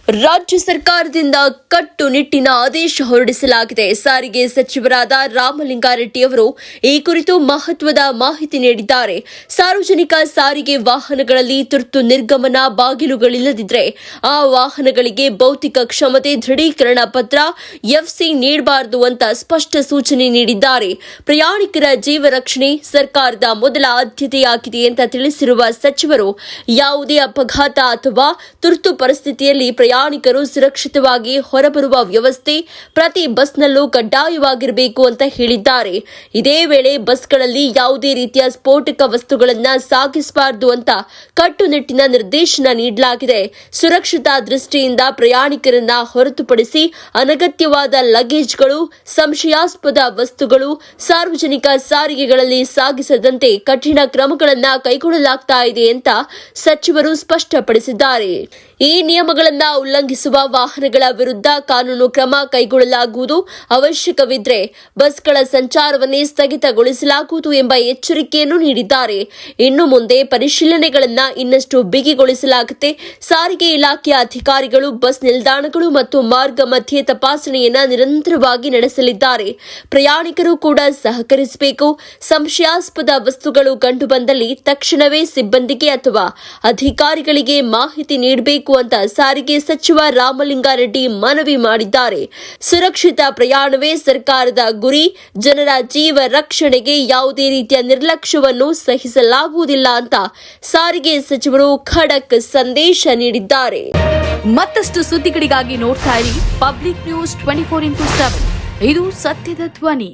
ರಾಜ್ಯ ಸರ್ಕಾರದಿಂದ ಕಟ್ಟುನಿಟ್ಟಿನ ಆದೇಶ ಹೊರಡಿಸಲಾಗಿದೆ. ಸಾರಿಗೆ ಸಚಿವರಾದ ರಾಮಲಿಂಗಾರೆಡ್ಡಿ ಅವರು ಈ ಕುರಿತು ಮಹತ್ವದ ಮಾಹಿತಿ ನೀಡಿದ್ದಾರೆ. ಸಾರ್ವಜನಿಕ ಸಾರಿಗೆ ವಾಹನಗಳಲ್ಲಿ ತುರ್ತು ನಿರ್ಗಮನ ಬಾಗಿಲುಗಳಿಲ್ಲದಿದ್ದರೆ ಆ ವಾಹನಗಳಿಗೆ ಭೌತಿಕ ಕ್ಷಮತೆ ದೃಢೀಕರಣ ಪತ್ರ ಎಫ್ಸಿ ನೀಡಬಾರದು ಅಂತ ಸ್ಪಷ್ಟ ಸೂಚನೆ ನೀಡಿದ್ದಾರೆ. ಪ್ರಯಾಣಿಕರ ಜೀವ ರಕ್ಷಣೆ ಸರ್ಕಾರದ ಮೊದಲ ಆದ್ಯತೆಯಾಗಿದೆ ಅಂತ ತಿಳಿಸಿರುವ ಸಚಿವರು, ಯಾವುದೇ ಅಪಘಾತ ಅಥವಾ ತುರ್ತು ಪರಿಸ್ಥಿತಿಯಲ್ಲಿ ಪ್ರಯಾಣಿಕರು ಸುರಕ್ಷಿತವಾಗಿ ಹೊರಬರುವ ವ್ಯವಸ್ಥೆ ಪ್ರತಿ ಬಸ್ನಲ್ಲೂ ಕಡ್ಡಾಯವಾಗಿರಬೇಕು ಅಂತ ಹೇಳಿದ್ದಾರೆ. ಇದೇ ವೇಳೆ ಬಸ್ಗಳಲ್ಲಿ ಯಾವುದೇ ರೀತಿಯ ಸ್ಫೋಟಕ ವಸ್ತುಗಳನ್ನು ಸಾಗಿಸಬಾರದು ಅಂತ ಕಟ್ಟುನಿಟ್ಟಿನ ನಿರ್ದೇಶನ ನೀಡಲಾಗಿದೆ. ಸುರಕ್ಷತಾ ದೃಷ್ಟಿಯಿಂದ ಪ್ರಯಾಣಿಕರನ್ನ ಹೊರತುಪಡಿಸಿ ಅನಗತ್ಯವಾದ ಲಗೇಜ್ಗಳು, ಸಂಶಯಾಸ್ಪದ ವಸ್ತುಗಳು ಸಾರ್ವಜನಿಕ ಸಾರಿಗೆಗಳಲ್ಲಿ ಸಾಗಿಸದಂತೆ ಕಠಿಣ ಕ್ರಮಗಳನ್ನು ಕೈಗೊಳ್ಳಲಾಗ್ತಾ ಇದೆ ಅಂತ ಸಚಿವರು ಸ್ಪಷ್ಟಪಡಿಸಿದ್ದಾರೆ. ಈ ನಿಯಮಗಳನ್ನು ಉಲ್ಲಂಘಿಸುವ ವಾಹನಗಳ ವಿರುದ್ಧ ಕಾನೂನು ಕ್ರಮ ಕೈಗೊಳ್ಳಲಾಗುವುದು, ಅವಶ್ಯಕವಿದ್ದರೆ ಬಸ್ಗಳ ಸಂಚಾರವನ್ನೇ ಸ್ಥಗಿತಗೊಳಿಸಲಾಗುವುದು ಎಂಬ ಎಚ್ಚರಿಕೆಯನ್ನು ನೀಡಿದ್ದಾರೆ. ಇನ್ನು ಮುಂದೆ ಪರಿಶೀಲನೆಗಳನ್ನು ಇನ್ನಷ್ಟು ಬಿಗಿಗೊಳಿಸಲಾಗುತ್ತೆ. ಸಾರಿಗೆ ಇಲಾಖೆಯ ಅಧಿಕಾರಿಗಳು ಬಸ್ ನಿಲ್ದಾಣಗಳು ಮತ್ತು ಮಾರ್ಗ ಮಧ್ಯೆ ತಪಾಸಣೆಯನ್ನು ನಿರಂತರವಾಗಿ ನಡೆಸಲಿದ್ದಾರೆ. ಪ್ರಯಾಣಿಕರು ಕೂಡ ಸಹಕರಿಸಬೇಕು. ಸಂಶಯಾಸ್ಪದ ವಸ್ತುಗಳು ಕಂಡುಬಂದಲ್ಲಿ ತಕ್ಷಣವೇ ಸಿಬ್ಬಂದಿಗೆ ಅಥವಾ ಅಧಿಕಾರಿಗಳಿಗೆ ಮಾಹಿತಿ ನೀಡಬೇಕು ಅಂತ ಸಾರಿಗೆ ಸಚಿವ ರಾಮಲಿಂಗಾರೆಡ್ಡಿ ಮನವಿ ಮಾಡಿದ್ದಾರೆ. ಸುರಕ್ಷಿತ ಪ್ರಯಾಣವೇ ಸರ್ಕಾರದ ಗುರಿ. ಜನರ ಜೀವ ರಕ್ಷಣೆಗೆ ಯಾವುದೇ ರೀತಿಯ ನಿರ್ಲಕ್ಷ್ಯವನ್ನು ಸಹಿಸಲಾಗುವುದಿಲ್ಲ ಅಂತ ಸಾರಿಗೆ ಸಚಿವರು ಖಡಕ್ ಸಂದೇಶ ನೀಡಿದ್ದಾರೆ. ಮತ್ತಷ್ಟು ಸುದ್ದಿಗಳಿಗಾಗಿ ನೋಡ್ತಾ ಇರಿ ಪಬ್ಲಿಕ್ ನ್ಯೂಸ್ 24x7. ಇದು ಸತ್ಯದ ಧ್ವನಿ.